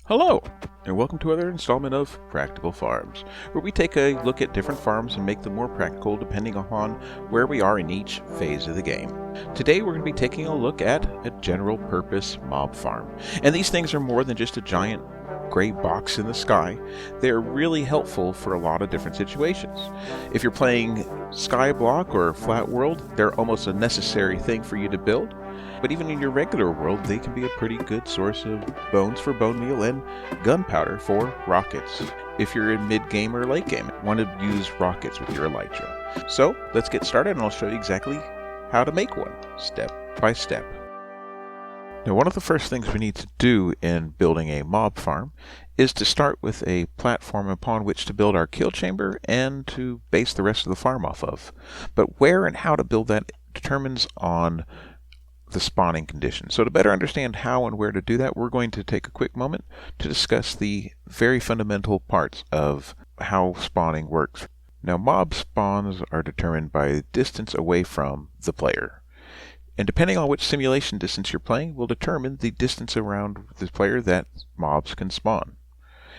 Hello, and welcome to another installment of Practical Farms, where we take a look at different farms and make them more practical depending upon where we are in each phase of the game. Today we're going to be taking a look at a general purpose mob farm. And these things are more than just a giant gray box in the sky. They're really helpful for a lot of different situations. If you're playing Skyblock or Flat World, they're almost a necessary thing for you to build. But even in your regular world, they can be a pretty good source of bones for bone meal and gunpowder for rockets. If you're in mid-game or late game, want to use rockets with your elytra. So let's get started and I'll show you exactly how to make one, step by step. Now, one of the first things we need to do in building a mob farm is to start with a platform upon which to build our kill chamber and to base the rest of the farm off of. But where and how to build that determines on the spawning conditions. So to better understand how and where to do that, we're going to take a quick moment to discuss the very fundamental parts of how spawning works. Now, mob spawns are determined by distance away from the player. And depending on which simulation distance you're playing will determine the distance around the player that mobs can spawn.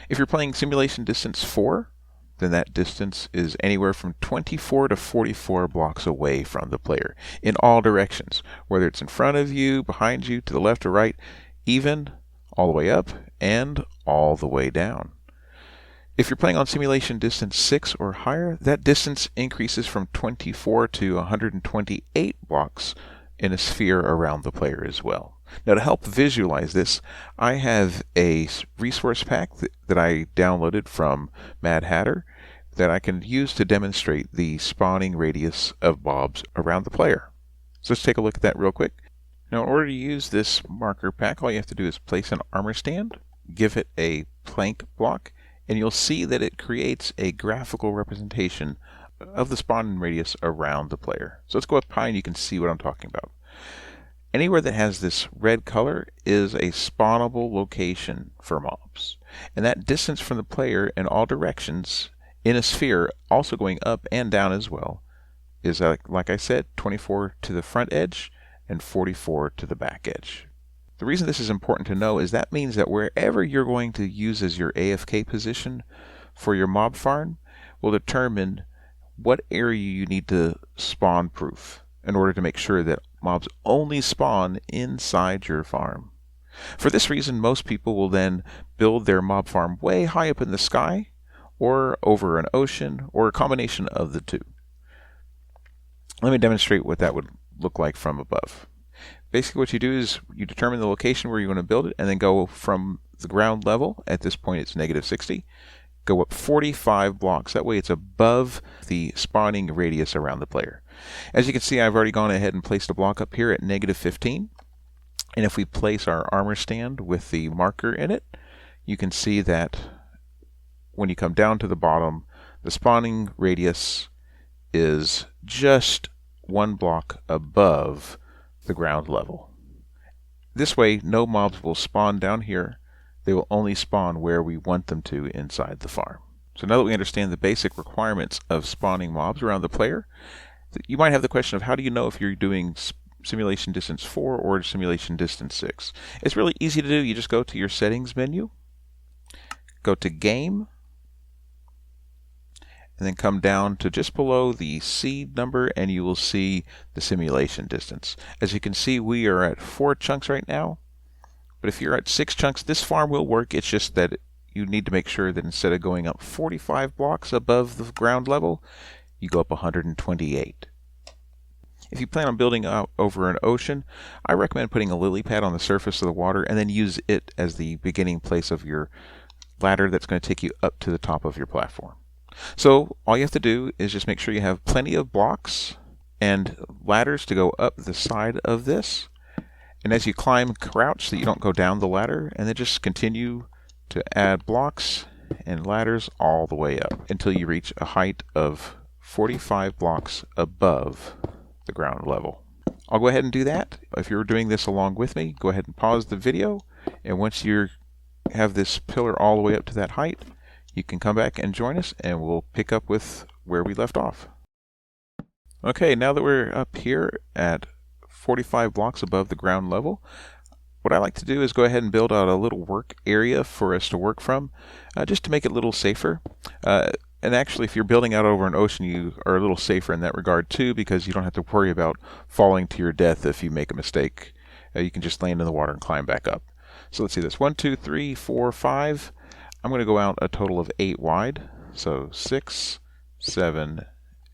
If you're playing simulation distance 4, then that distance is anywhere from 24 to 44 blocks away from the player in all directions, whether it's in front of you, behind you, to the left or right, even all the way up and all the way down. If you're playing on simulation distance 6 or higher, that distance increases from 24 to 128 blocks in a sphere around the player as well. Now, to help visualize this, I have a resource pack that I downloaded from Mad Hatter that I can use to demonstrate the spawning radius of mobs around the player. So let's take a look at that real quick. Now, in order to use this marker pack, all you have to do is place an armor stand, give it a plank block, and you'll see that it creates a graphical representation of the spawning radius around the player. So let's go up high and you can see what I'm talking about. Anywhere that has this red color is a spawnable location for mobs. And that distance from the player in all directions in a sphere, also going up and down as well, is, like I said, 24 to the front edge and 44 to the back edge. The reason this is important to know is that means that wherever you're going to use as your AFK position for your mob farm will determine what area you need to spawn proof in order to make sure that mobs only spawn inside your farm. For this reason, most people will then build their mob farm way high up in the sky or over an ocean or a combination of the two. Let me demonstrate what that would look like from above. Basically what you do is you determine the location where you're going to build it and then go from the ground level, at this point it's -60, go up 45 blocks. That way it's above the spawning radius around the player. As you can see, I've already gone ahead and placed a block up here at -15. And if we place our armor stand with the marker in it, you can see that when you come down to the bottom, the spawning radius is just 1 block above the ground level. This way, no mobs will spawn down here. They will only spawn where we want them to inside the farm. So now that we understand the basic requirements of spawning mobs around the player, you might have the question of how do you know if you're doing simulation distance 4 or simulation distance 6? It's really easy to do. You just go to your settings menu, go to game, and then come down to just below the seed number and you will see the simulation distance. As you can see, we are at 4 chunks right now. But if you're at 6 chunks, this farm will work. It's just that you need to make sure that instead of going up 45 blocks above the ground level, you go up 128. If you plan on building out over an ocean, I recommend putting a lily pad on the surface of the water and then use it as the beginning place of your ladder that's going to take you up to the top of your platform. So all you have to do is just make sure you have plenty of blocks and ladders to go up the side of this. And as you climb, crouch so that you don't go down the ladder, and then just continue to add blocks and ladders all the way up until you reach a height of 45 blocks above the ground level. I'll go ahead and do that. If you're doing this along with me, go ahead and pause the video, and once you have this pillar all the way up to that height, you can come back and join us and we'll pick up with where we left off. Okay, now that we're up here at 45 blocks above the ground level, what I like to do is go ahead and build out a little work area for us to work from, just to make it a little safer. And actually, if you're building out over an ocean, you are a little safer in that regard too, because you don't have to worry about falling to your death if you make a mistake. You can just land in the water and climb back up. So let's see this. 1, 2, 3, 4, 5. I'm going to go out a total of 8 wide. So 6, 7,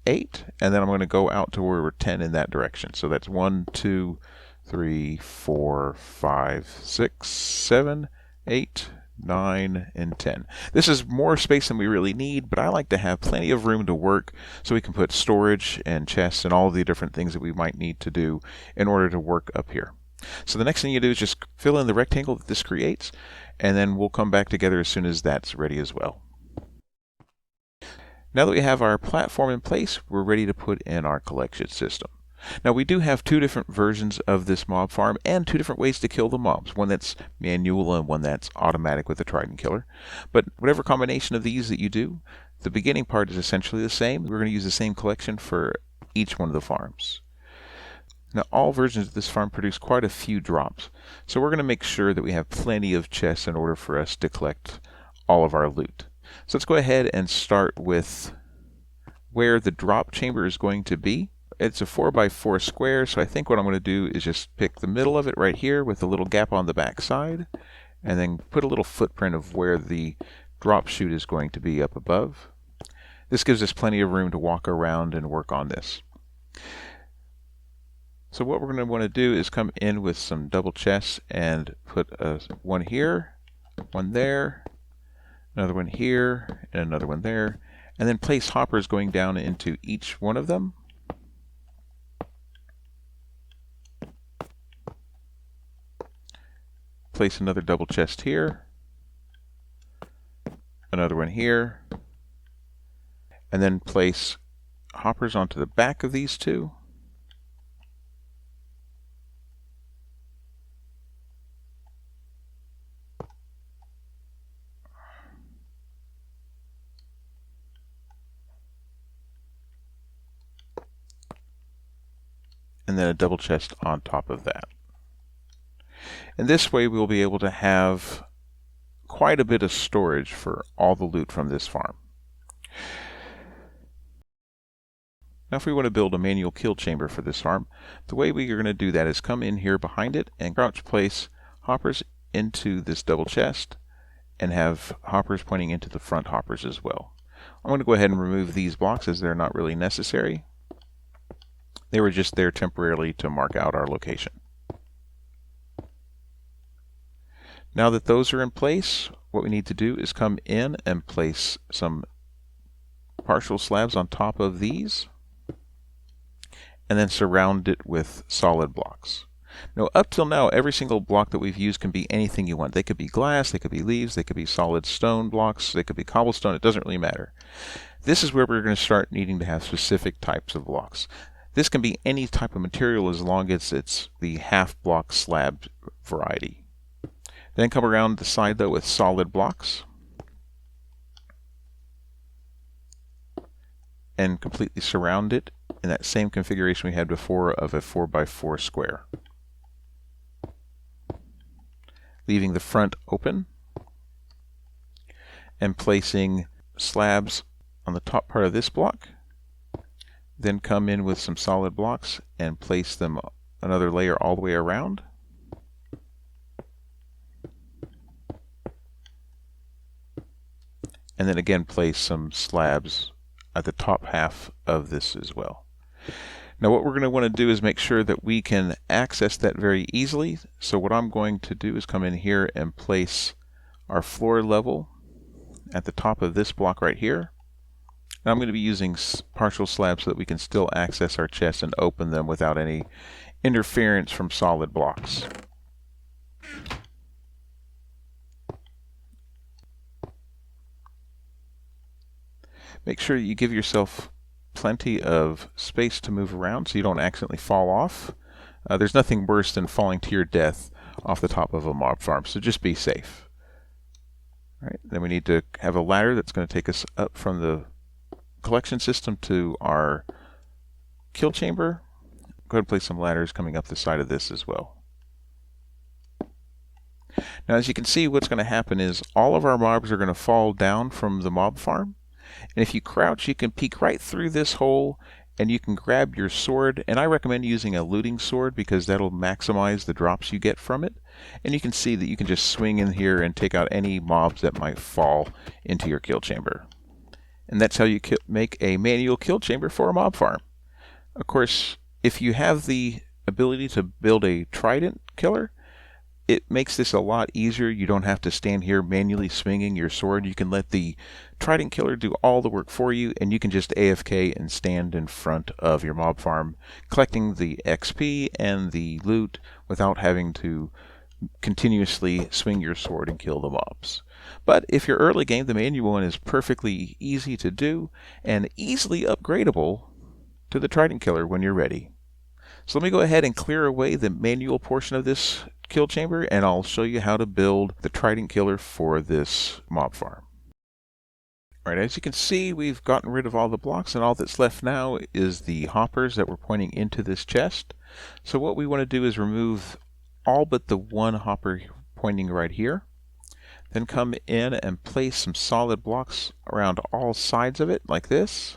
8. And then I'm going to go out to where we're 10 in that direction. So that's 1, 2, 3, 4, 5, 6, 7, 8, 9, and 10. This is more space than we really need, but I like to have plenty of room to work so we can put storage and chests and all of the different things that we might need to do in order to work up here. So the next thing you do is just fill in the rectangle that this creates, and then we'll come back together as soon as that's ready as well. Now that we have our platform in place, we're ready to put in our collection system. Now we do have 2 different versions of this mob farm and 2 different ways to kill the mobs, one that's manual and one that's automatic with the Trident Killer. But whatever combination of these that you do, the beginning part is essentially the same. We're going to use the same collection for each one of the farms. Now all versions of this farm produce quite a few drops, so we're going to make sure that we have plenty of chests in order for us to collect all of our loot. So let's go ahead and start with where the drop chamber is going to be. It's a 4x4 square, so I think what I'm going to do is just pick the middle of it right here with a little gap on the back side, and then put a little footprint of where the drop chute is going to be up above. This gives us plenty of room to walk around and work on this. So what we're going to want to do is come in with some double chests and put one here, one there, another one here, and another one there, and then place hoppers going down into each one of them. Place another double chest here, another one here, and then place hoppers onto the back of these 2. And then a double chest on top of that. And this way we'll be able to have quite a bit of storage for all the loot from this farm. Now if we want to build a manual kill chamber for this farm, the way we are going to do that is come in here behind it and crouch place hoppers into this double chest and have hoppers pointing into the front hoppers as well. I'm going to go ahead and remove these blocks as they're not really necessary. They were just there temporarily to mark out our location. Now that those are in place, what we need to do is come in and place some partial slabs on top of these, and then surround it with solid blocks. Now up till now, every single block that we've used can be anything you want. They could be glass, they could be leaves, they could be solid stone blocks, they could be cobblestone, it doesn't really matter. This is where we're going to start needing to have specific types of blocks. This can be any type of material as long as it's the half block slab variety. Then come around the side though with solid blocks and completely surround it in that same configuration we had before of a 4x4 square. Leaving the front open and placing slabs on the top part of this block. Then come in with some solid blocks and place them another layer all the way around. And then again place some slabs at the top half of this as well. Now what we're going to want to do is make sure that we can access that very easily. So what I'm going to do is come in here and place our floor level at the top of this block right here. And I'm going to be using partial slabs so that we can still access our chests and open them without any interference from solid blocks. Make sure you give yourself plenty of space to move around so you don't accidentally fall off. There's nothing worse than falling to your death off the top of a mob farm, so just be safe. All right, then we need to have a ladder that's going to take us up from the collection system to our kill chamber. Go ahead and place some ladders coming up the side of this as well. Now, as you can see, what's going to happen is all of our mobs are going to fall down from the mob farm. And if you crouch, you can peek right through this hole and you can grab your sword. And I recommend using a looting sword because that'll maximize the drops you get from it. And you can see that you can just swing in here and take out any mobs that might fall into your kill chamber. And that's how you make a manual kill chamber for a mob farm. Of course, if you have the ability to build a Trident Killer, it makes this a lot easier. You don't have to stand here manually swinging your sword. You can let the Trident Killer do all the work for you, and you can just AFK and stand in front of your mob farm, collecting the XP and the loot without having to continuously swing your sword and kill the mobs. But if you're early game, the manual one is perfectly easy to do and easily upgradable to the Trident Killer when you're ready. So let me go ahead and clear away the manual portion of this kill chamber, and I'll show you how to build the Trident Killer for this mob farm. Alright, as you can see, we've gotten rid of all the blocks, and all that's left now is the hoppers that were pointing into this chest. So what we want to do is remove all but the one hopper pointing right here. Then come in and place some solid blocks around all sides of it, like this.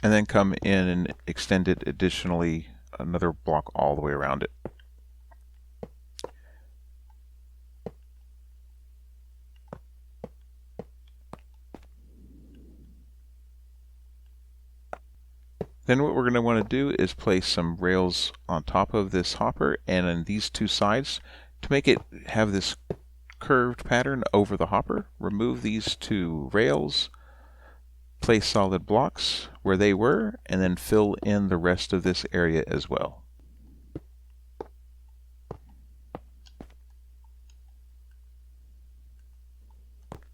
And then come in and extend it additionally another block all the way around it. Then what we're going to want to do is place some rails on top of this hopper and on these two sides to make it have this curved pattern over the hopper. Remove these two rails, place solid blocks where they were, and then fill in the rest of this area as well.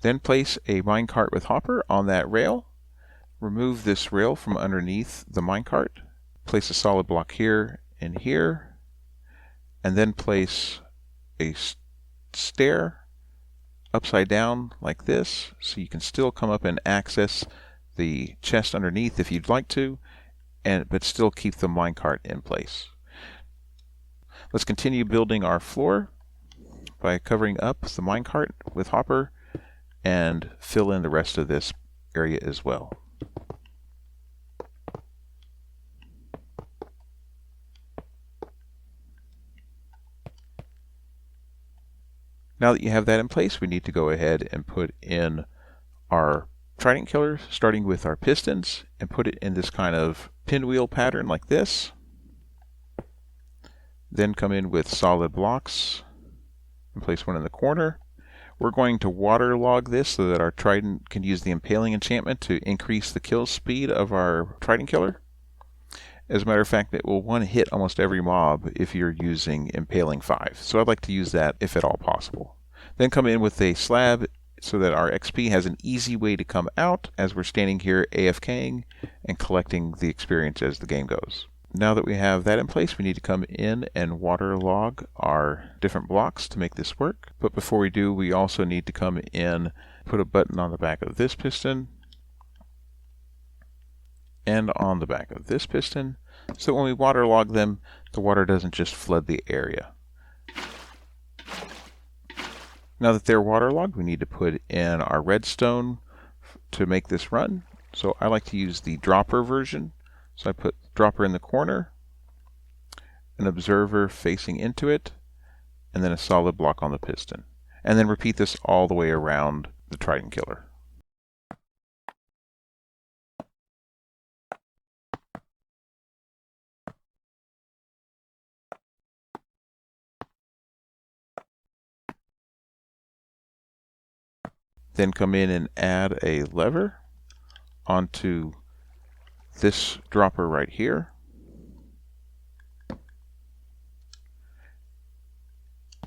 Then place a minecart with hopper on that rail. Remove this rail from underneath the minecart. Place a solid block here and here, and then place a stair upside down like this, so you can still come up and access the chest underneath if you'd like to, but still keep the minecart in place. Let's continue building our floor by covering up the minecart with hopper and fill in the rest of this area as well. Now that you have that in place, we need to go ahead and put in our Trident Killer, starting with our pistons, and put it in this kind of pinwheel pattern like this. Then come in with solid blocks and place one in the corner. We're going to waterlog this so that our Trident can use the Impaling enchantment to increase the kill speed of our Trident Killer. As a matter of fact, it will one hit almost every mob if you're using Impaling 5. So I'd like to use that if at all possible. Then come in with a slab so that our XP has an easy way to come out as we're standing here AFKing and collecting the experience as the game goes. Now that we have that in place, we need to come in and waterlog our different blocks to make this work. But before we do, we also need to come in, put a button on the back of this piston and on the back of this piston, so when we waterlog them, the water doesn't just flood the area. Now that they're waterlogged, we need to put in our redstone to make this run. So I like to use the dropper version. So I put dropper in the corner, an observer facing into it, and then a solid block on the piston. And then repeat this all the way around the Trident Killer. Then come in and add a lever onto this dropper right here.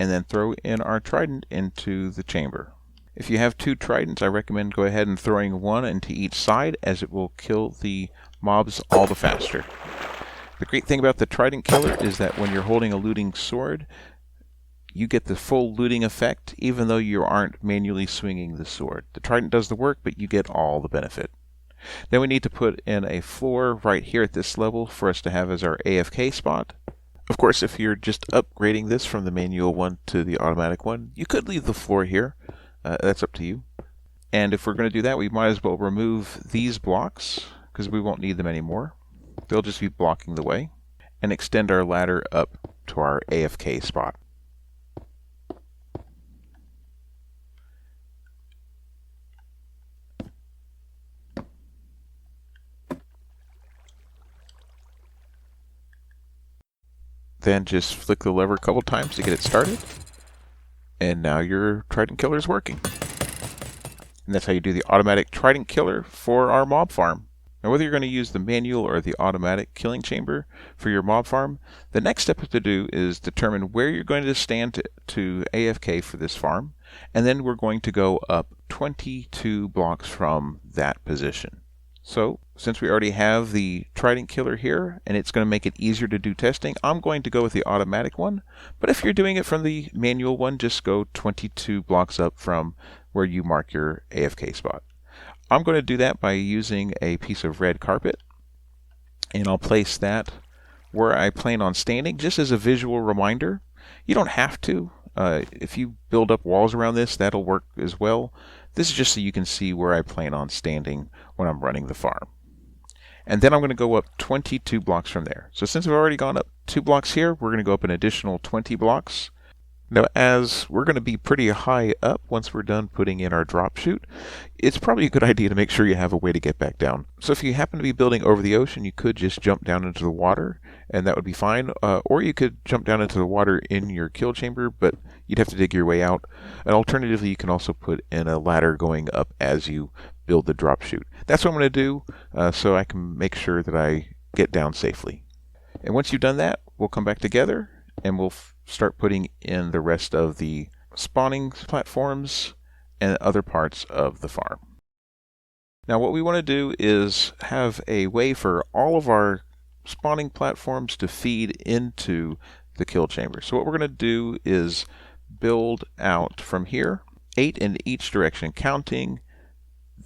And then throw in our trident into the chamber. If you have two tridents, I recommend go ahead and throwing one into each side, as it will kill the mobs all the faster. The great thing about the Trident Killer is that when you're holding a looting sword, you get the full looting effect even though you aren't manually swinging the sword. The trident does the work, but you get all the benefit. Then we need to put in a floor right here at this level for us to have as our AFK spot. Of course, if you're just upgrading this from the manual one to the automatic one, you could leave the floor here. That's up to you. And if we're going to do that, we might as well remove these blocks because we won't need them anymore. They'll just be blocking the way. And extend our ladder up to our AFK spot. Then just flick the lever a couple times to get it started. And now your Trident Killer is working. And that's how you do the automatic Trident Killer for our mob farm. Now whether you're going to use the manual or the automatic killing chamber for your mob farm, the next step to do is determine where you're going to stand to AFK for this farm. And then we're going to go up 22 blocks from that position. So, since we already have the Trident Killer here, and it's going to make it easier to do testing, I'm going to go with the automatic one. But if you're doing it from the manual one, just go 22 blocks up from where you mark your AFK spot. I'm going to do that by using a piece of red carpet, and I'll place that where I plan on standing, just as a visual reminder. You don't have to. If you build up walls around this, that'll work as well. This is just so you can see where I plan on standing when I'm running the farm. And then I'm going to go up 22 blocks from there. So since I've already gone up 2 blocks here, we're going to go up an additional 20 blocks. Now, as we're going to be pretty high up once we're done putting in our drop chute, it's probably a good idea to make sure you have a way to get back down. So if you happen to be building over the ocean, you could just jump down into the water, and that would be fine. Or you could jump down into the water in your kill chamber, but you'd have to dig your way out. And alternatively, you can also put in a ladder going up as you build the drop chute. That's what I'm going to do, so I can make sure that I get down safely. And once you've done that, we'll come back together and we'll start putting in the rest of the spawning platforms and other parts of the farm. Now what we want to do is have a way for all of our spawning platforms to feed into the kill chamber. So what we're going to do is build out from here 8 in each direction, counting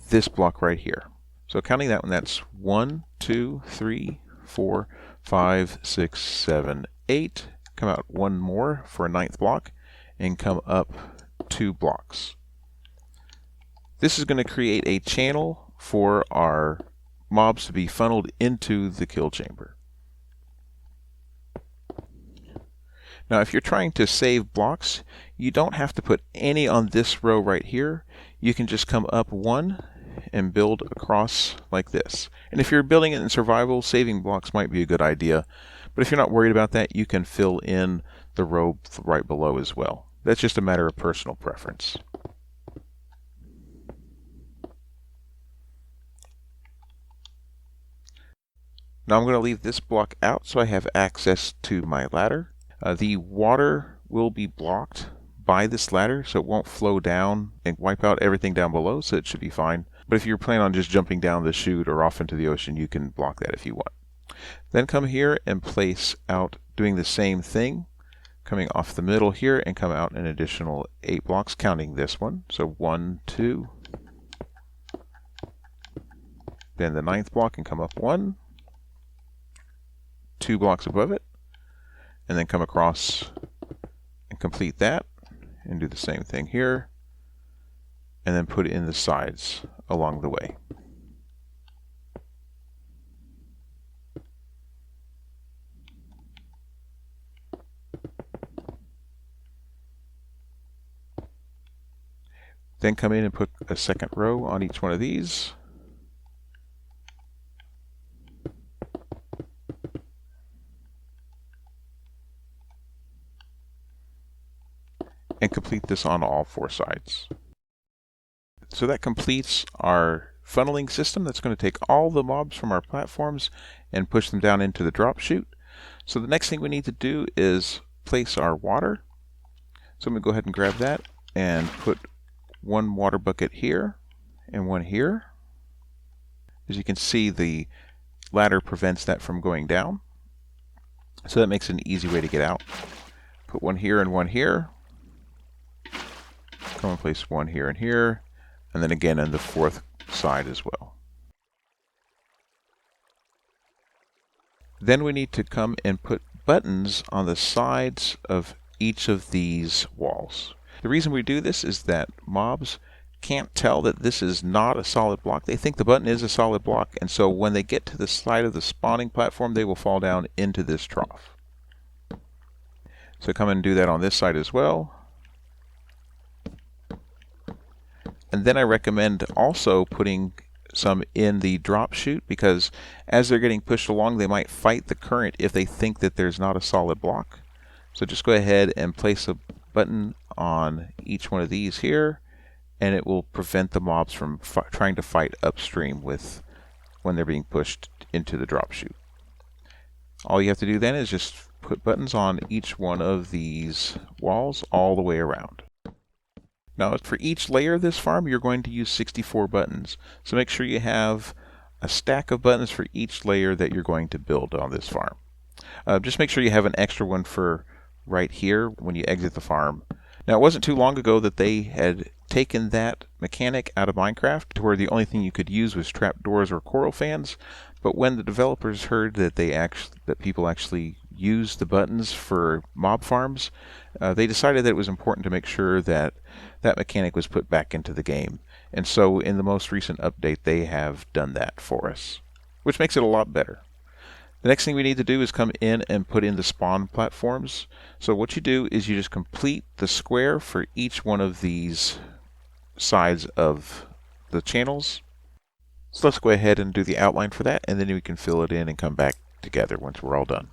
this block right here. So counting that one, that's 1, 2, 3, 4, 5, 6, 7, 8. Come out 1 more for a 9th block and come up 2 blocks. This is going to create a channel for our mobs to be funneled into the kill chamber. Now if you're trying to save blocks, you don't have to put any on this row right here. You can just come up 1 and build across like this. And if you're building it in survival, saving blocks might be a good idea. But if you're not worried about that, you can fill in the row right below as well. That's just a matter of personal preference. Now I'm going to leave this block out so I have access to my ladder. The water will be blocked by this ladder, so it won't flow down and wipe out everything down below, so it should be fine. But if you're planning on just jumping down the chute or off into the ocean, you can block that if you want. Then come here and place out doing the same thing, coming off the middle here and come out an additional 8 blocks, counting this one. So 1, 2, then the 9th block and come up 1, 2 blocks above it, and then come across and complete that and do the same thing here, and then put it in the sides along the way. Then come in and put a second row on each one of these. And complete this on all 4 sides. So that completes our funneling system. That's going to take all the mobs from our platforms and push them down into the drop chute. So the next thing we need to do is place our water. So I'm going to go ahead and grab that and put 1 water bucket here and 1 here. As you can see, the ladder prevents that from going down. So that makes it an easy way to get out. Put 1 here and 1 here. Come and place 1 here and here. And then again on the 4th side as well. Then we need to come and put buttons on the sides of each of these walls. The reason we do this is that mobs can't tell that this is not a solid block. They think the button is a solid block, and so when they get to the side of the spawning platform, they will fall down into this trough. So come and do that on this side as well. And then I recommend also putting some in the drop chute, because as they're getting pushed along, they might fight the current if they think that there's not a solid block. So just go ahead and place a button on each one of these here, and it will prevent the mobs from trying to fight upstream when they're being pushed into the drop chute. All you have to do then is just put buttons on each one of these walls all the way around. Now, for each layer of this farm, you're going to use 64 buttons. So make sure you have a stack of buttons for each layer that you're going to build on this farm. Just make sure you have an extra one for right here when you exit the farm. Now, it wasn't too long ago that they had taken that mechanic out of Minecraft to where the only thing you could use was trapdoors or coral fans. But when the developers heard that people actually use the buttons for mob farms, they decided that it was important to make sure that that mechanic was put back into the game. And so in the most recent update, they have done that for us, which makes it a lot better. The next thing we need to do is come in and put in the spawn platforms. So what you do is you just complete the square for each one of these sides of the channels. So let's go ahead and do the outline for that, and then we can fill it in and come back together once we're all done.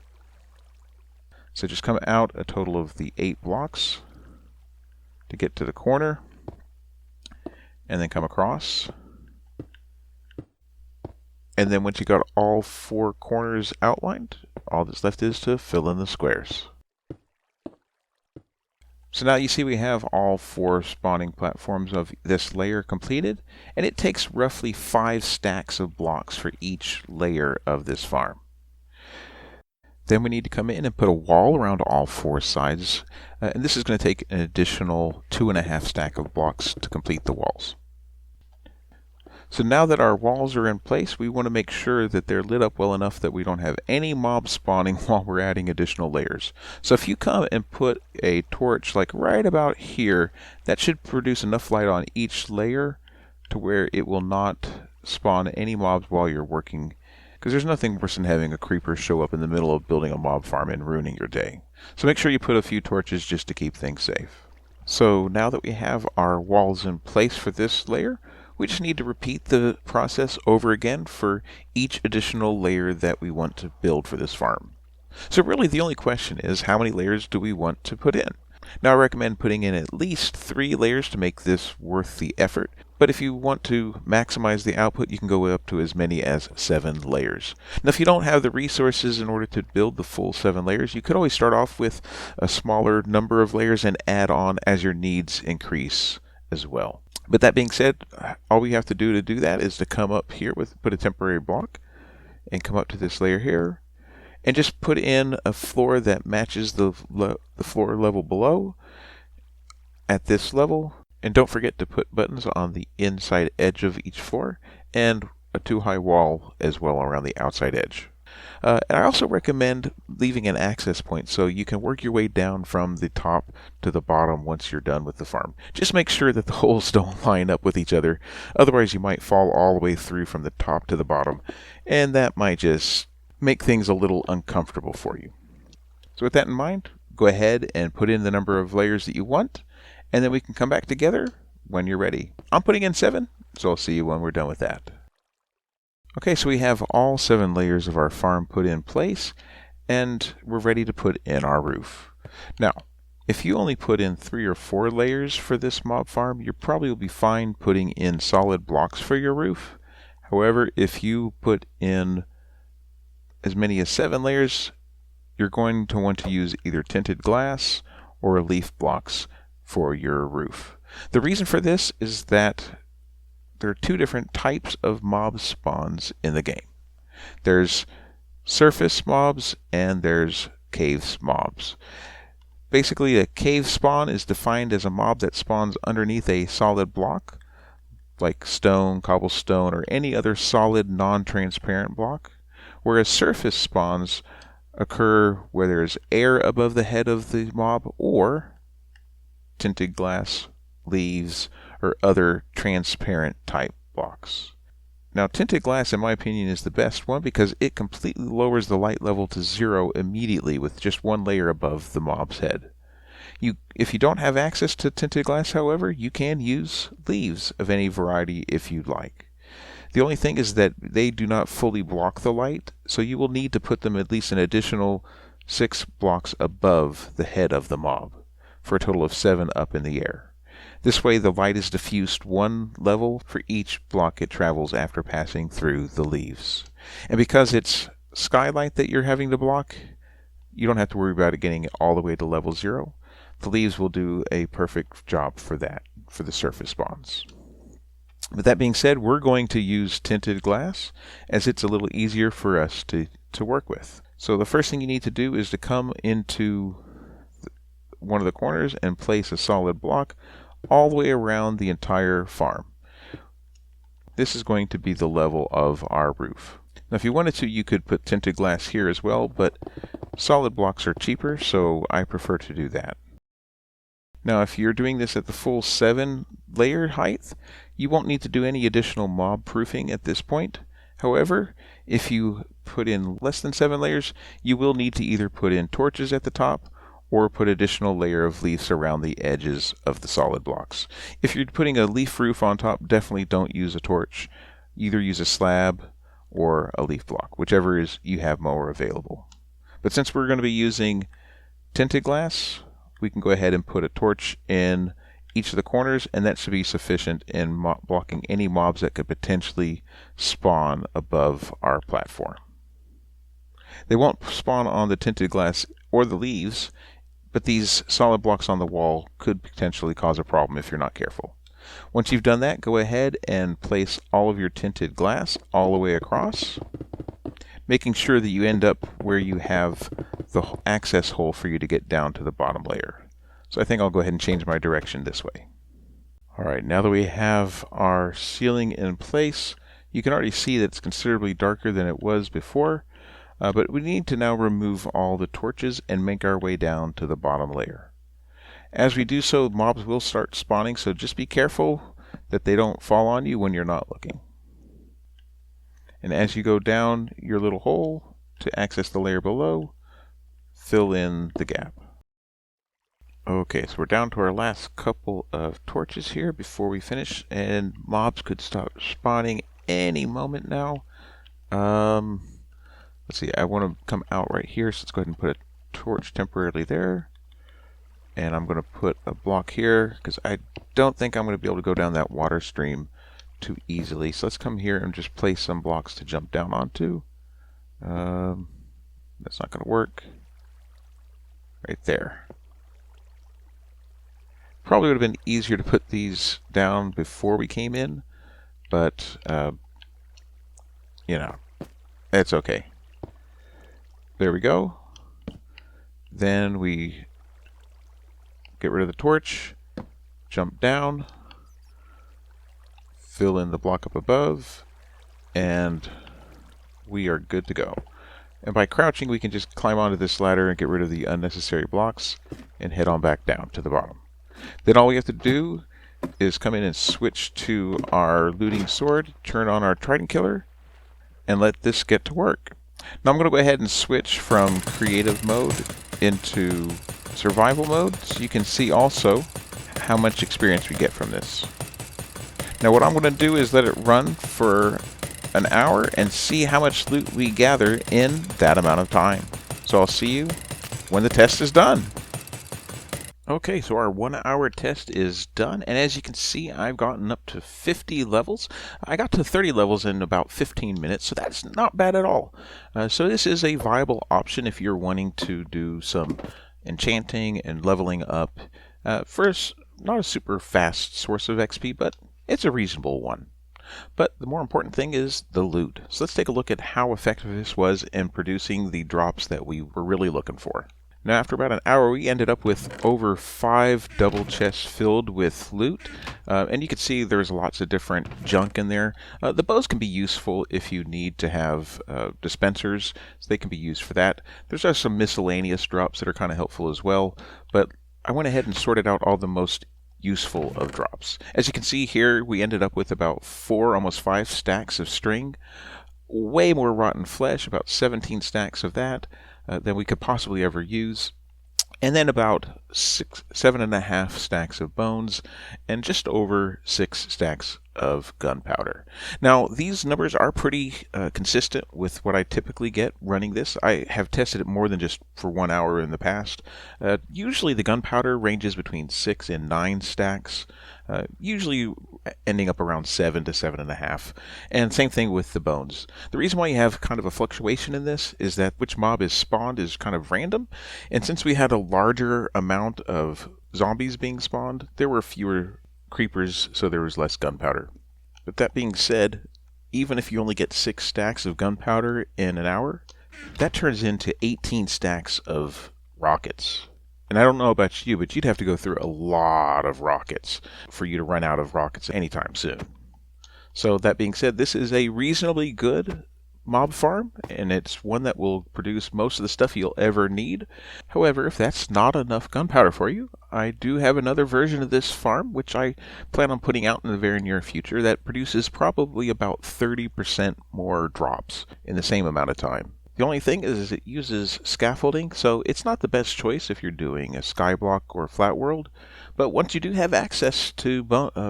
So just come out a total of the 8 blocks to get to the corner, and then come across. And then once you got all 4 corners outlined, all that's left is to fill in the squares. So now you see we have all 4 spawning platforms of this layer completed, and it takes roughly 5 stacks of blocks for each layer of this farm. Then we need to come in and put a wall around all 4 sides, and this is going to take an additional 2.5 stack of blocks to complete the walls. So now that our walls are in place, we want to make sure that they're lit up well enough that we don't have any mobs spawning while we're adding additional layers. So if you come and put a torch like right about here, that should produce enough light on each layer to where it will not spawn any mobs while you're working, because there's nothing worse than having a creeper show up in the middle of building a mob farm and ruining your day. So make sure you put a few torches just to keep things safe. So now that we have our walls in place for this layer, we just need to repeat the process over again for each additional layer that we want to build for this farm. So really the only question is, how many layers do we want to put in? Now I recommend putting in at least 3 layers to make this worth the effort, but if you want to maximize the output, you can go up to as many as 7 layers. Now if you don't have the resources in order to build the full 7 layers, you could always start off with a smaller number of layers and add on as your needs increase as well. But that being said, all we have to do that is to come up here put a temporary block and come up to this layer here and just put in a floor that matches the floor level below at this level. And don't forget to put buttons on the inside edge of each floor and a 2-high wall as well around the outside edge. And I also recommend leaving an access point so you can work your way down from the top to the bottom once you're done with the farm. Just make sure that the holes don't line up with each other. Otherwise you might fall all the way through from the top to the bottom, and that might just make things a little uncomfortable for you. So with that in mind, go ahead and put in the number of layers that you want, and then we can come back together when you're ready. I'm putting in 7, so I'll see you when we're done with that. Okay, so we have all 7 layers of our farm put in place, and we're ready to put in our roof. Now, if you only put in 3 or 4 layers for this mob farm, you probably will be fine putting in solid blocks for your roof. However, if you put in as many as 7 layers, you're going to want to use either tinted glass or leaf blocks for your roof. The reason for this is that there are 2 different types of mob spawns in the game. There's surface mobs and there's cave mobs. Basically, a cave spawn is defined as a mob that spawns underneath a solid block, like stone, cobblestone, or any other solid non-transparent block, whereas surface spawns occur where there's air above the head of the mob or tinted glass, leaves, or other transparent type blocks. Now, tinted glass, in my opinion, is the best one because it completely lowers the light level to 0 immediately with just one layer above the mob's head. If you don't have access to tinted glass, however, you can use leaves of any variety if you'd like. The only thing is that they do not fully block the light, so you will need to put them at least an additional 6 blocks above the head of the mob, for a total of 7 up in the air. This way the light is diffused one level for each block it travels after passing through the leaves. And because it's skylight that you're having to block, you don't have to worry about it getting all the way to level 0. The leaves will do a perfect job for that, for the surface spawns. But that being said, we're going to use tinted glass as it's a little easier for us to work with. So the first thing you need to do is to come into one of the corners and place a solid block all the way around the entire farm. This is going to be the level of our roof. Now if you wanted to, you could put tinted glass here as well, but solid blocks are cheaper, so I prefer to do that. Now if you're doing this at the full 7 layer height, you won't need to do any additional mob proofing at this point. However, if you put in less than 7 layers, you will need to either put in torches at the top or put additional layer of leaves around the edges of the solid blocks. If you're putting a leaf roof on top, definitely don't use a torch. Either use a slab or a leaf block, whichever is you have more available. But since we're going to be using tinted glass, we can go ahead and put a torch in each of the corners, and that should be sufficient in blocking any mobs that could potentially spawn above our platform. They won't spawn on the tinted glass or the leaves, but these solid blocks on the wall could potentially cause a problem if you're not careful. Once you've done that, go ahead and place all of your tinted glass all the way across, making sure that you end up where you have the access hole for you to get down to the bottom layer. So I think I'll go ahead and change my direction this way. Alright, now that we have our ceiling in place, you can already see that it's considerably darker than it was before, but we need to now remove all the torches and make our way down to the bottom layer. As we do so, mobs will start spawning, so just be careful that they don't fall on you when you're not looking. And as you go down your little hole to access the layer below, fill in the gap. Okay, so we're down to our last couple of torches here before we finish, and mobs could start spawning any moment now. Let's see, I want to come out right here, so let's go ahead and put a torch temporarily there. And I'm going to put a block here, because I don't think I'm going to be able to go down that water stream too easily. So let's come here and just place some blocks to jump down onto. That's not going to work. Right there. Probably would have been easier to put these down before we came in, but you know, it's okay. There we go. Then we get rid of the torch, jump down, fill in the block up above, and we are good to go. And by crouching, we can just climb onto this ladder and get rid of the unnecessary blocks and head on back down to the bottom. Then all we have to do is come in and switch to our looting sword, turn on our Trident Killer, and let this get to work. Now I'm going to go ahead and switch from creative mode into survival mode, so you can see also how much experience we get from this. Now what I'm going to do is let it run for an hour and see how much loot we gather in that amount of time. So I'll see you when the test is done. Okay, so our 1 hour test is done, and as you can see, I've gotten up to 50 levels. I got to 30 levels in about 15 minutes, so that's not bad at all. So this is a viable option if you're wanting to do some enchanting and leveling up. First, not a super fast source of XP, but it's a reasonable one. But the more important thing is the loot. So let's take a look at how effective this was in producing the drops that we were really looking for. Now, after about an hour, we ended up with over 5 double chests filled with loot. And you can see there's lots of different junk in there. The bows can be useful if you need to have dispensers, so they can be used for that. There's also some miscellaneous drops that are kind of helpful as well, but I went ahead and sorted out all the most useful of drops. As you can see here, we ended up with about 4, almost 5 stacks of string, way more rotten flesh, about 17 stacks of that than we could possibly ever use, and then about 7.5 stacks of bones, and just over 6 stacks of gunpowder. Now, these numbers are pretty consistent with what I typically get running this. I have tested it more than just for 1 hour in the past. Usually the gunpowder ranges between 6 and 9 stacks, usually ending up around 7 to 7.5. And same thing with the bones. The reason why you have kind of a fluctuation in this is that which mob is spawned is kind of random, and since we had a larger amount of zombies being spawned, there were fewer creepers, so there was less gunpowder. But that being said, even if you only get 6 stacks of gunpowder in an hour, that turns into 18 stacks of rockets. And I don't know about you, but you'd have to go through a lot of rockets for you to run out of rockets anytime soon. So that being said, this is a reasonably good mob farm, and it's one that will produce most of the stuff you'll ever need. However, if that's not enough gunpowder for you, I do have another version of this farm, which I plan on putting out in the very near future, that produces probably about 30% more drops in the same amount of time. The only thing is it uses scaffolding, so it's not the best choice if you're doing a skyblock or a flat world, but once you do have access to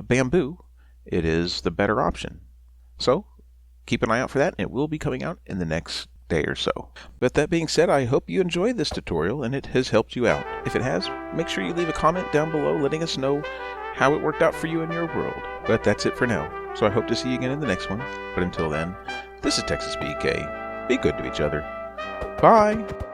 bamboo, it is the better option. So keep an eye out for that, and it will be coming out in the next day or so. But that being said, I hope you enjoyed this tutorial and it has helped you out. If it has, make sure you leave a comment down below letting us know how it worked out for you in your world. But that's it for now, so I hope to see you again in the next one. But until then, this is Texas BK. Be good to each other. Bye!